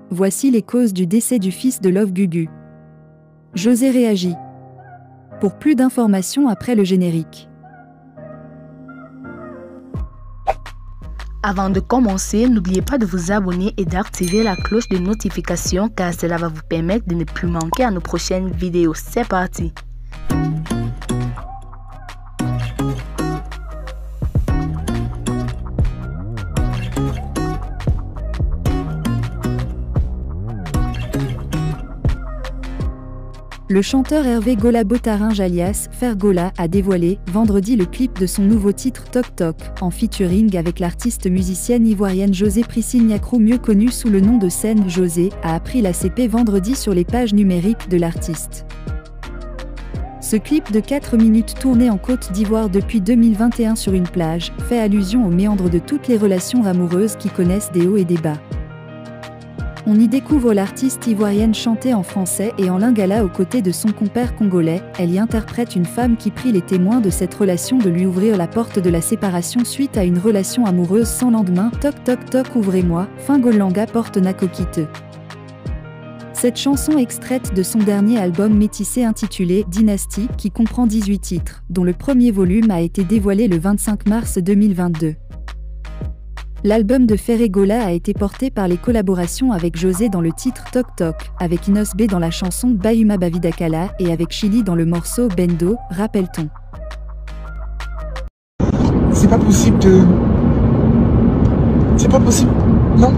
Voici les causes du décès du fils de Love Gugu. José réagit. Pour plus d'informations après le générique. Avant de commencer, n'oubliez pas de vous abonner et d'activer la cloche de notification car cela va vous permettre de ne plus manquer à nos prochaines vidéos. C'est parti! Le chanteur Hervé Gola-Botaringe alias Fergola a dévoilé vendredi le clip de son nouveau titre Toc Toc, en featuring avec l'artiste musicienne ivoirienne José Priscille Niakrou, mieux connue sous le nom de scène José, a appris la CP vendredi sur les pages numériques de l'artiste. Ce clip de 4 minutes tourné en Côte d'Ivoire depuis 2021 sur une plage, fait allusion aux méandres de toutes les relations amoureuses qui connaissent des hauts et des bas. On y découvre l'artiste ivoirienne chanter en français et en lingala aux côtés de son compère congolais. Elle y interprète une femme qui prie les témoins de cette relation de lui ouvrir la porte de la séparation suite à une relation amoureuse sans lendemain. Toc toc toc ouvrez-moi, Fingolanga porte Nakokite. Cette chanson extraite de son dernier album métissé intitulé Dynasty, qui comprend 18 titres, dont le premier volume a été dévoilé le 25 mars 2022. L'album de Fergola a été porté par les collaborations avec José dans le titre Toc Toc, avec Inos B dans la chanson Bayuma Bavidakala et avec Chili dans le morceau Bendo, rappelle-t-on. C'est pas possible de... C'est pas possible, non.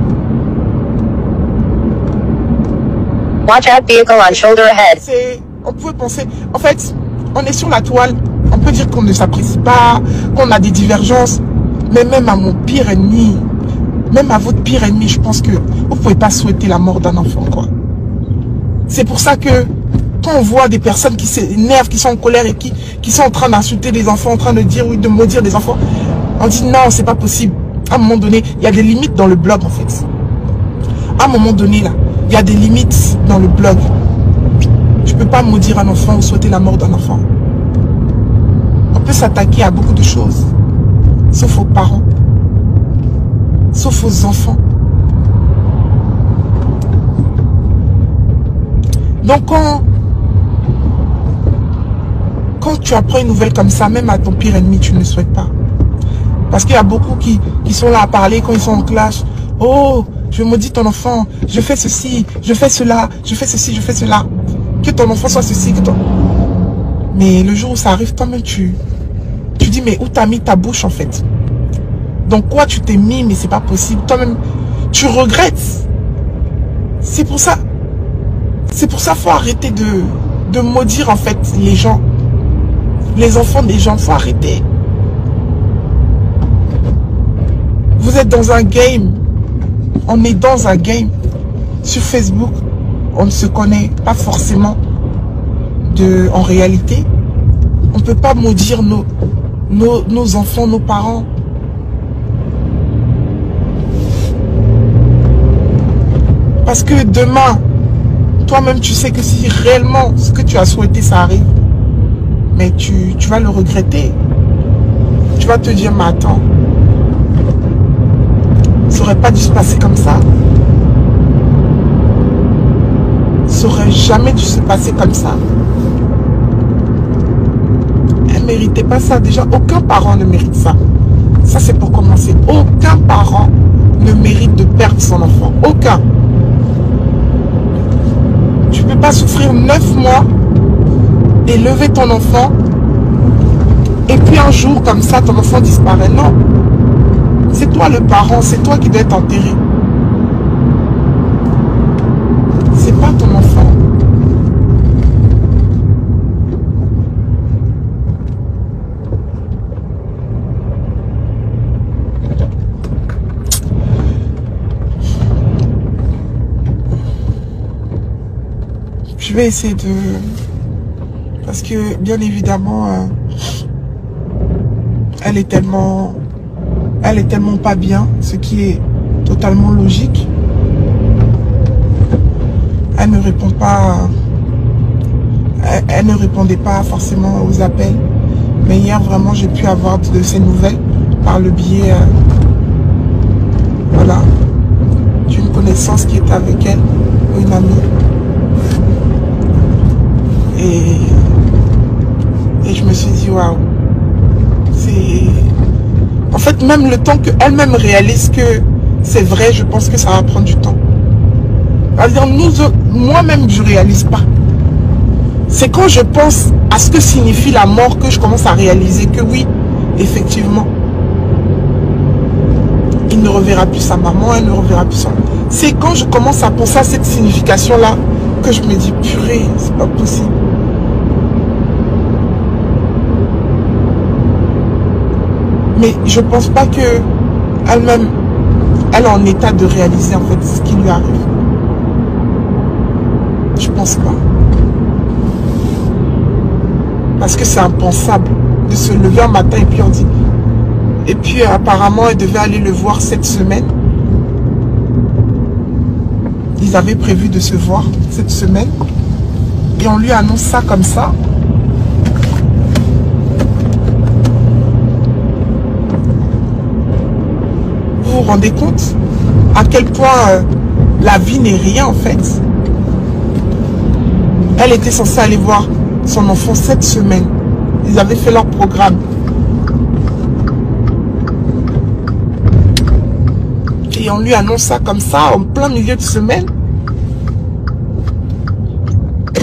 Watch out vehicle on shoulder ahead. On pouvait penser... En fait, on est sur la toile. On peut dire qu'on ne s'apprécie pas, qu'on a des divergences. Mais même à mon pire ennemi, même à votre pire ennemi, je pense que vous ne pouvez pas souhaiter la mort d'un enfant, quoi. C'est pour ça que quand on voit des personnes qui s'énervent, qui sont en colère et qui sont en train d'insulter les enfants, en train de dire oui, de maudire des enfants, on dit non, c'est pas possible. À un moment donné, il y a des limites dans le blog, en fait. À un moment donné, là, il y a des limites dans le blog. Je ne peux pas maudire un enfant ou souhaiter la mort d'un enfant. On peut s'attaquer à beaucoup de choses. Sauf aux parents, sauf aux enfants. Donc quand tu apprends une nouvelle comme ça, même à ton pire ennemi, tu ne le souhaites pas. Parce qu'il y a beaucoup qui sont là à parler quand ils sont en clash. Oh, je maudis ton enfant, je fais ceci, je fais cela, je fais ceci, je fais cela. Que ton enfant soit ceci, que ton... Mais le jour où ça arrive, toi-même, tu dis, mais où t'as mis ta bouche en fait? Donc quoi tu t'es mis, mais c'est pas possible. Toi-même, tu regrettes. C'est pour ça, faut arrêter de maudire en fait les gens. Les enfants des gens, faut arrêter. Vous êtes dans un game. On est dans un game. Sur Facebook, on ne se connaît pas forcément en réalité. On ne peut pas maudire nos enfants, nos parents. Parce que demain, toi-même, tu sais que si réellement ce que tu as souhaité, ça arrive, mais tu vas le regretter. Tu vas te dire, mais attends, ça aurait pas dû se passer comme ça. Ça aurait jamais dû se passer comme ça. Elle ne méritait pas ça. Déjà, aucun parent ne mérite ça. Ça, c'est pour commencer. Aucun parent ne mérite de perdre son enfant. Aucun. Tu ne peux pas souffrir 9 mois, élever ton enfant, et puis un jour, comme ça, ton enfant disparaît. Non. C'est toi le parent, c'est toi qui dois être enterré. C'est pas ton enfant. Je vais essayer de... Parce que, bien évidemment, elle est tellement pas bien, ce qui est totalement logique. Elle ne répond pas... Elle ne répondait pas forcément aux appels. Mais hier, vraiment, j'ai pu avoir de ces nouvelles par le biais... voilà. connaissance qui était avec elle, une amie. Et je me suis dit, waouh, c'est... En fait, même le temps qu'elle-même réalise que c'est vrai, je pense que ça va prendre du temps. C'est-à-dire, moi-même, je ne réalise pas. C'est quand je pense à ce que signifie la mort que je commence à réaliser que oui, effectivement, il ne reverra plus sa maman, elle ne reverra plus son... C'est quand je commence à penser à cette signification-là que je me dis, purée, c'est pas possible. Mais je pense pas que elle-même, elle est en état de réaliser en fait ce qui lui arrive. Je pense pas. Parce que c'est impensable de se lever un matin et puis on dit... Et puis apparemment, elle devait aller le voir cette semaine. Ils avaient prévu de se voir cette semaine. Et on lui annonce ça comme ça. Vous vous rendez compte à quel point la vie n'est rien en fait. Elle était censée aller voir son enfant cette semaine. Ils avaient fait leur programme. Et on lui annonce ça comme ça, en plein milieu de semaine.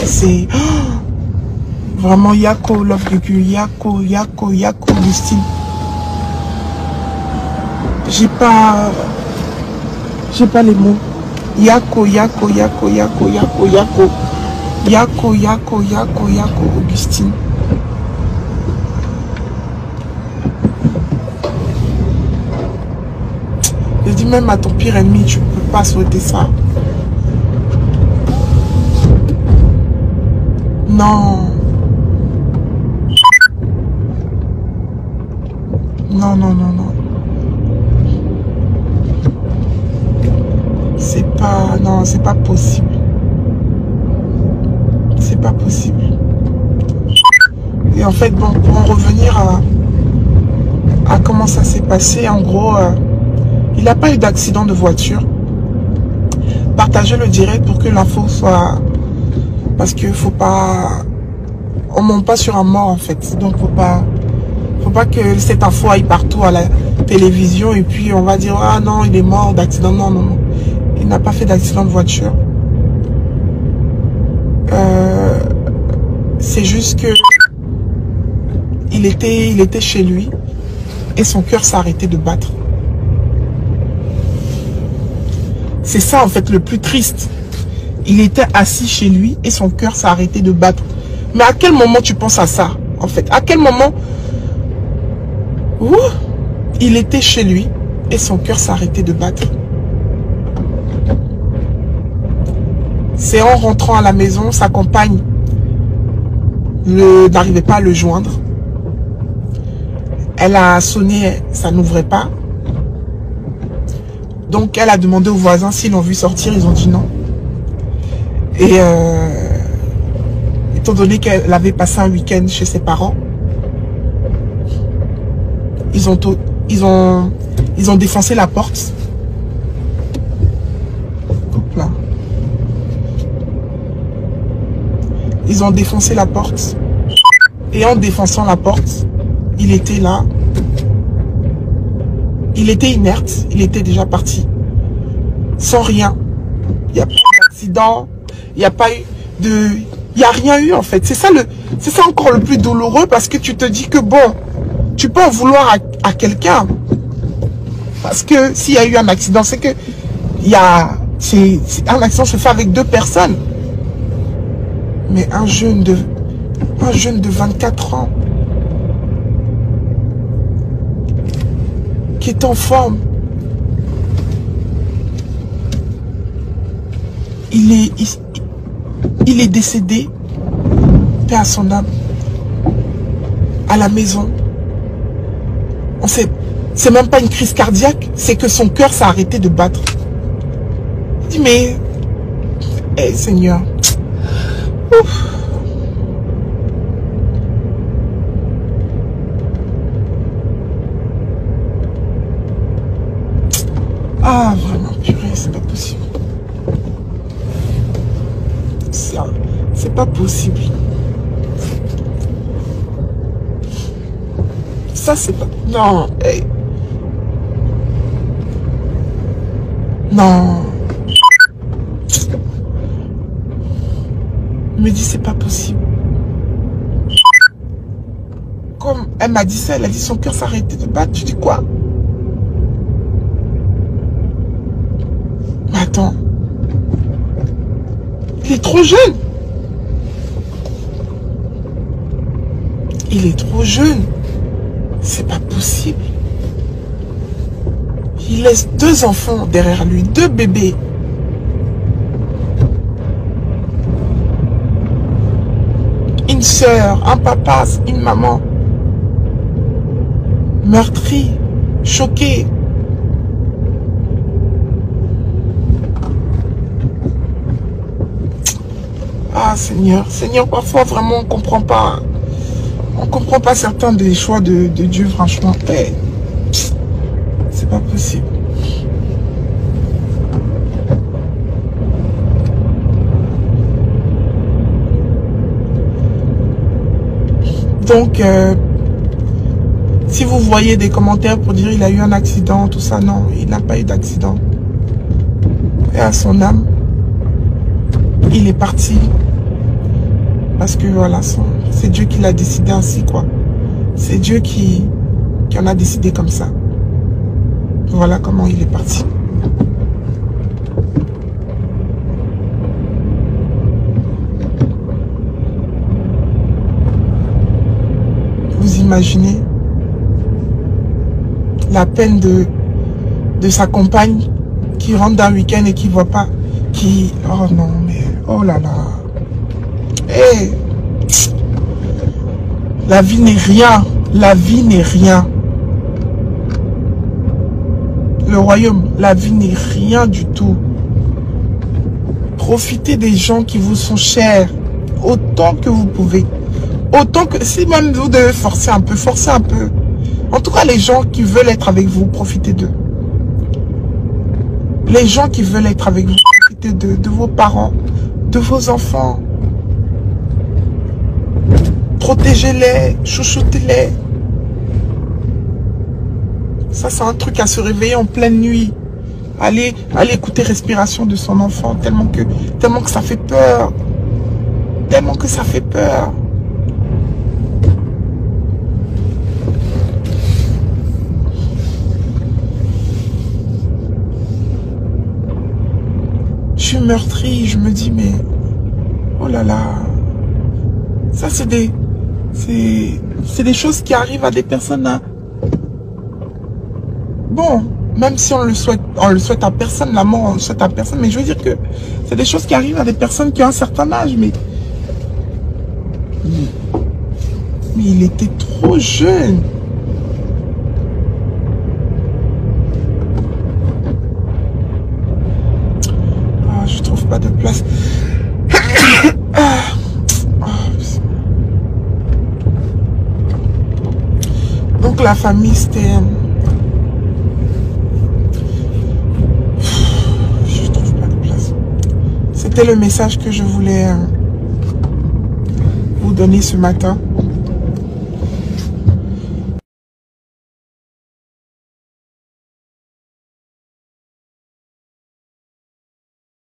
C'est vraiment Yako, Love Gugu, Yako, Augustine. J'ai pas les mots. Yako, Augustine. Je dis même à ton pire ennemi, tu ne peux pas souhaiter ça. Non. Non. C'est pas possible. C'est pas possible. Et en fait, bon, pour en revenir à comment ça s'est passé, en gros, il n'a pas eu d'accident de voiture. Partagez le direct pour que l'info soit... Parce que faut pas... On ne monte pas sur un mort en fait. Donc faut pas que cette info aille partout à la télévision et puis on va dire ah non il est mort d'accident. Non. Il n'a pas fait d'accident de voiture. C'est juste que il était chez lui et son cœur s'est arrêté de battre. C'est ça en fait le plus triste. Il était assis chez lui et son cœur s'est arrêté de battre. Mais à quel moment tu penses à ça en fait? À quel moment il était chez lui et son cœur s'est arrêté de battre? C'est en rentrant à la maison, sa compagne n'arrivait pas à le joindre. Elle a sonné, ça n'ouvrait pas. Donc elle a demandé aux voisins s'ils l'ont vu sortir, ils ont dit non. Et étant donné qu'elle avait passé un week-end chez ses parents, ils ont défoncé la porte. Hop là. Ils ont défoncé la porte. Et en défonçant la porte, il était là. Il était inerte. Il était déjà parti. Sans rien. Il n'y a pas eu d'accident. Il n'y a pas eu de... Il n'y a rien eu en fait. C'est ça encore le plus douloureux parce que tu te dis que bon, tu peux en vouloir à quelqu'un. Parce que s'il y a eu un accident, c'est que un accident se fait avec deux personnes. Mais un jeune de 24 ans qui est en forme, il est décédé, paix à son âme, à la maison. C'est même pas une crise cardiaque, c'est que son cœur s'est arrêté de battre. Je dis mais, hey, Seigneur. Ouf. Ah, vraiment, purée, c'est pas possible. C'est pas possible. Ça, c'est pas... Non, hey. Non. Je me dis, c'est pas possible. Comme elle m'a dit ça, elle a dit son cœur s'arrêtait de battre. Tu dis quoi? Mais attends. Il est trop jeune. Il est trop jeune. C'est pas possible. Il laisse 2 enfants derrière lui, 2 bébés. Une sœur, un papa, une maman. Meurtri, choqué. Ah Seigneur, Seigneur, parfois vraiment on comprend pas. On comprend pas certains des choix de Dieu, franchement. Hey, c'est pas possible. Donc, si vous voyez des commentaires pour dire il a eu un accident, tout ça, non, il n'a pas eu d'accident. Et à son âme, il est parti. Parce que voilà, c'est Dieu qui l'a décidé ainsi, quoi. C'est Dieu qui en a décidé comme ça. Voilà comment il est parti. Vous imaginez la peine de sa compagne qui rentre d'un week-end et qui voit pas, qui... Oh non, mais... Oh là là. Hey. La vie n'est rien. La vie n'est rien. Le royaume, la vie n'est rien du tout. Profitez des gens qui vous sont chers autant que vous pouvez. Autant que... Si même vous devez forcer un peu, forcez un peu. En tout cas, les gens qui veulent être avec vous, profitez d'eux. Les gens qui veulent être avec vous, profitez de vos parents, de vos enfants. Protégez-les, chouchoutez-les. Ça, c'est un truc à se réveiller en pleine nuit. Allez écouter respiration de son enfant, tellement que ça fait peur. Tellement que ça fait peur. Je suis meurtrie, je me dis, mais... Oh là là. Ça, c'est des choses qui arrivent à des personnes. Hein. Bon, même si on le souhaite à personne, la mort, on le souhaite à personne. Mais je veux dire que c'est des choses qui arrivent à des personnes qui ont un certain âge. Mais il était trop jeune. Ah, je trouve pas de place. Donc la famille, c'était... Je trouve pas de place. C'était le message que je voulais vous donner ce matin.